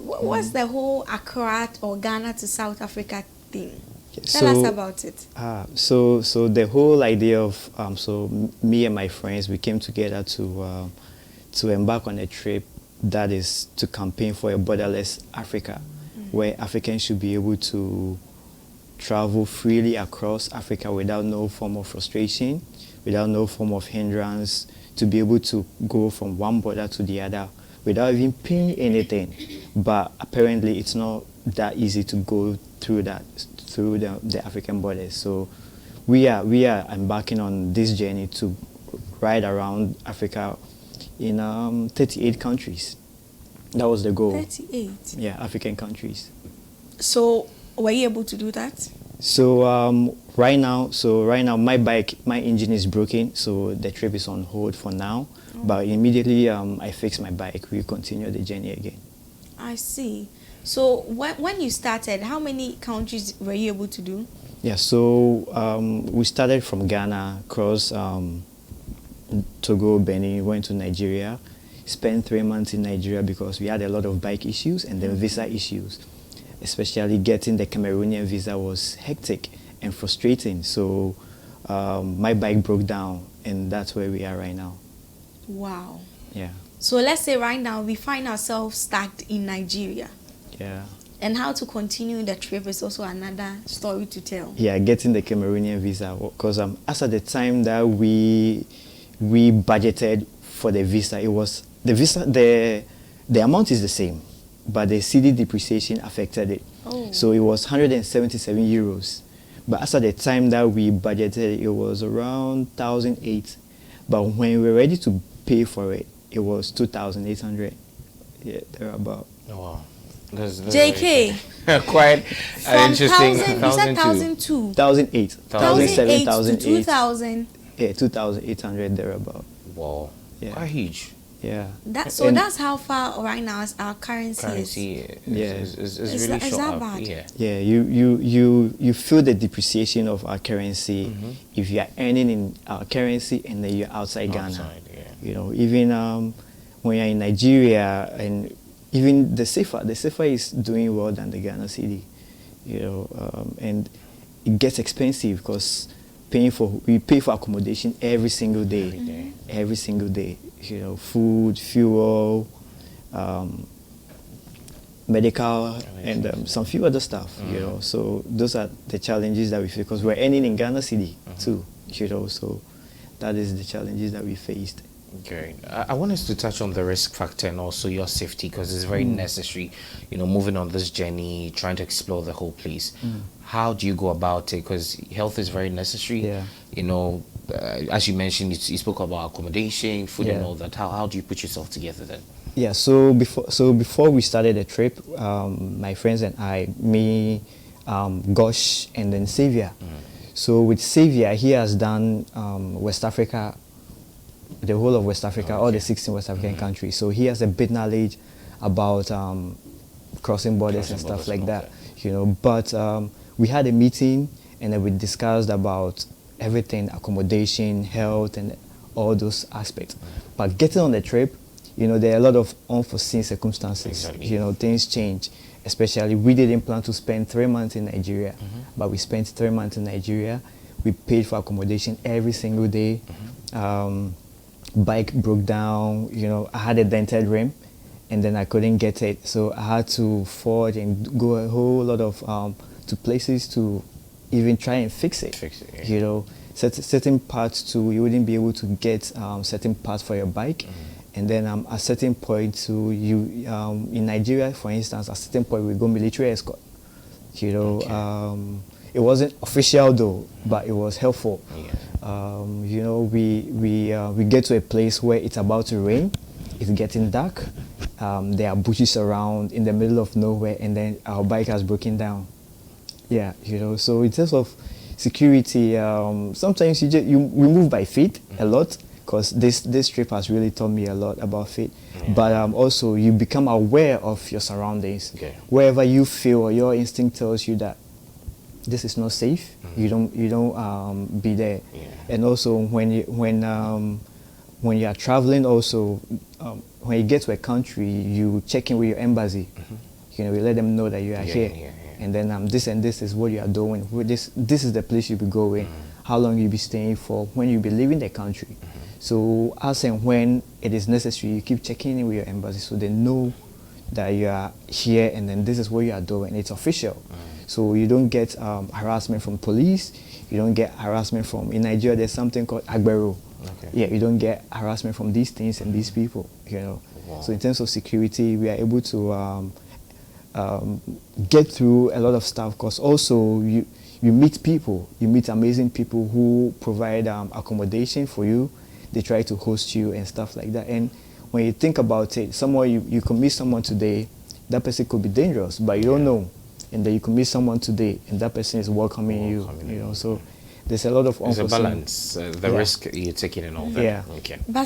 What's the whole Accra or Ghana to South Africa thing? Tell So, us about it. so the whole idea of me and my friends, we came together to embark on a trip that is to campaign for a borderless Africa, where Africans should be able to travel freely across Africa without no form of frustration, without no form of hindrance, to be able to go from one border to the other without even paying anything. But apparently it's not that easy to go through the African borders. So we are embarking on this journey to ride around Africa in 38 countries. That was the goal. 38? Yeah, African countries. So were you able to do that? So right now my engine is broken, so the trip is on hold for now. But immediately I fix my bike, we continue the journey again. I see. So when you started, how many countries were you able to do? Yeah, so we started from Ghana, crossed Togo, Benin, went to Nigeria, spent 3 months in Nigeria because we had a lot of bike issues and then visa issues. Especially getting the Cameroonian visa was hectic and frustrating. So my bike broke down, and that's where we are right now. Wow. Yeah. So let's say right now we find ourselves stuck in Nigeria. Yeah. And how to continue the trip is also another story to tell. Yeah, getting the Cameroonian visa, because as at the time that we budgeted for the visa, it was the amount is the same, but the CD depreciation affected it. Oh. So it was 177 euros. But as at the time that we budgeted, it was around 1,008. But when we were ready to pay for it, it was 2,800. Yeah, thereabout. Oh, wow. That's JK. Quite an interesting. You said 1,002. 1,008. 1,008 1,007, to 2,000. Yeah, 2,800 thereabout. Wow. Yeah. Quite huge. Yeah. That's how far right now as our currency is. Is really Is shot that up. bad? Yeah. Yeah, you feel the depreciation of our currency if you are earning in our currency and then you're outside Ghana. Yeah. You know, even when you're in Nigeria, and even the CFA is doing well than the Ghana cedi. You know, and it gets expensive because we pay for accommodation every single day. Every single day. You know, food, fuel, medical, and some few other stuff. You know, so those are the challenges that we face because we're earning in Ghana cedi too. You know, so that is the challenges that we faced. Okay, I want us to touch on the risk factor and also your safety because it's very necessary, you know, moving on this journey, trying to explore the whole place. How do you go about it? Because health is very necessary. Yeah. You know, as you mentioned, you spoke about accommodation, food and Yeah. all that. How do you put yourself together then? Yeah, so before we started the trip, my friends and I, me, Gosh, and then Xavier. So with Xavier, he has done West Africa, the whole of West Africa, all the 16 West African countries. So he has a bit knowledge about crossing borders and stuff like that, you know. But we had a meeting and then we discussed about everything, accommodation, health, and all those aspects. But getting on the trip, you know, there are a lot of unforeseen circumstances. Exactly. You know, things change. Especially, we didn't plan to spend 3 months in Nigeria, but we spent 3 months in Nigeria. We paid for accommodation every single day. Bike broke down. You know, I had a dented rim, and then I couldn't get it, so I had to forge and go a whole lot of to places to even try and fix it. Yeah. You know, certain parts too, you wouldn't be able to get certain parts for your bike. And then at a certain point too, in Nigeria, for instance, at a certain point we go military escort. You know, it wasn't official though, but it was helpful. You know, we get to a place where it's about to rain, it's getting dark. There are bushes around in the middle of nowhere, and then our bike has broken down. Yeah, you know, so in terms of security, sometimes we move by feet a lot, because this trip has really taught me a lot about faith. But also you become aware of your surroundings. Wherever you feel or your instinct tells you that this is not safe, you don't be there. And also when you are traveling, also when you get to a country, you check in with your embassy. You know, we let them know that you are You're here. here, yeah. And then this and this is what you are doing. This is the place you'll be going. How long you'll be staying for, when you'll be leaving the country. So as and when it is necessary, you keep checking in with your embassy so they know that you are here and then this is what you are doing. It's official. So you don't get harassment from police. You don't get harassment from, in Nigeria there's something called agbero. Okay. Yeah, you don't get harassment from these things and these people, you know. Wow. So in terms of security, we are able to get through a lot of stuff, because also you meet people, you meet amazing people who provide accommodation for you. They try to host you and stuff like that. And when you think about it, somewhere you could meet someone today, that person could be dangerous, but you don't know. And then you could meet someone today, and that person is welcoming you. You know, so there's a lot of There's a unforeseen. balance, the risk you're taking and all that. Yeah. Okay. But